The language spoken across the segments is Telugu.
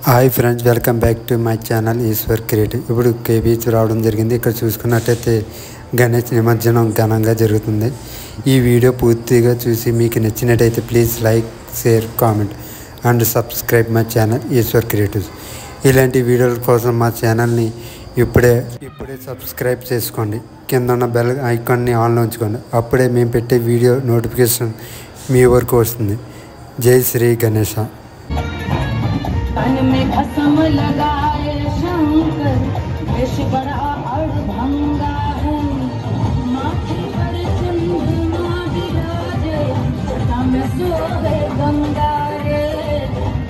Hi friends, welcome back to my channel Eshwar creative. ఇప్పుడు కేబీచ్ రావడం జరిగింది. ఇక్కడ చూసుకున్నట్టయితే గణేష్ నిమజ్జనం ఘనంగా జరుగుతుంది. ఈ వీడియో పూర్తిగా చూసి మీకు నచ్చినట్టయితే please like, share, comment and subscribe my channel Eshwar creatives. ఇలాంటి వీడియోల కోసం మా ఛానల్ని ఇప్పుడే సబ్స్క్రైబ్ చేసుకోండి. కింద ఉన్న బెల్ ఐకాన్ని ఆన్లో ఉంచుకోండి. అప్పుడే మేము పెట్టే వీడియో నోటిఫికేషన్ మీ వరకు వస్తుంది. జై శ్రీ గణేష. तन में भस्म लगाए शंकर, वेश बड़ा अड़भंगा है। माथे पर चंद्रमा विराजे, छटा में सोहे गंगा रे,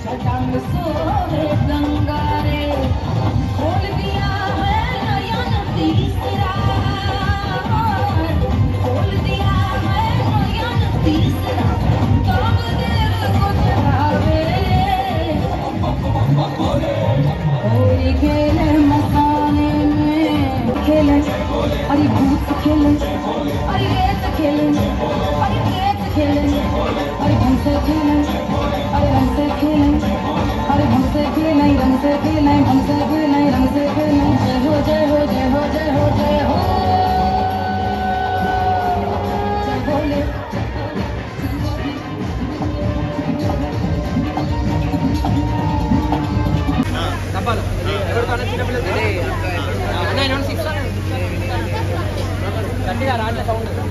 छटा में सोहे गंगा रे। खोल दिया है नयन तीसरा, खोल दिया है नयन तीसरा। कामदेव को चढ़ावे होली खेले मसाने में, खेले अरे भूत खेले, अरे रेत खेले, अरे रेत खेले, अरे ढंग से खेले, अरे रंग से खेले, अरे ढंग से खेले, रंग से खेले, ढंग से खेले, रंग से खेले। जय हो जय हो जय हो जय हो जय हो जय बोले।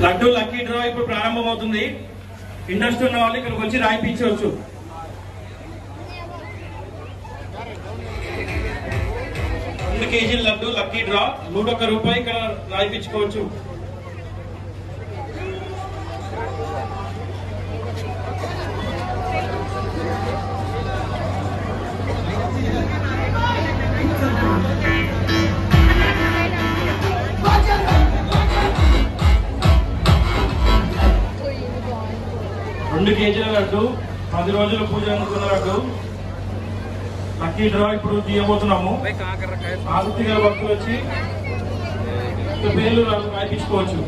లడ్డు లక్కీ డ్రా ఇప్పుడు ప్రారంభమవుతుంది. ఇంట్రెస్ట్ ఉన్న వాళ్ళు ఇక్కడికి వచ్చి రాయిపించవచ్చు. 2 కేజీల లడ్డు లక్కీ డ్రా ₹101 ఇక్కడ రాయిపించుకోవచ్చు. రెండు కేజీల లడ్డు, 10 రోజుల పూజ అందుకున్న లడ్డు లక్కీ డ్రా ఇప్పుడు తీయబోతున్నాము. ఆసక్తి గల భక్తులు వచ్చి పేర్లు రాయించుకోవచ్చు.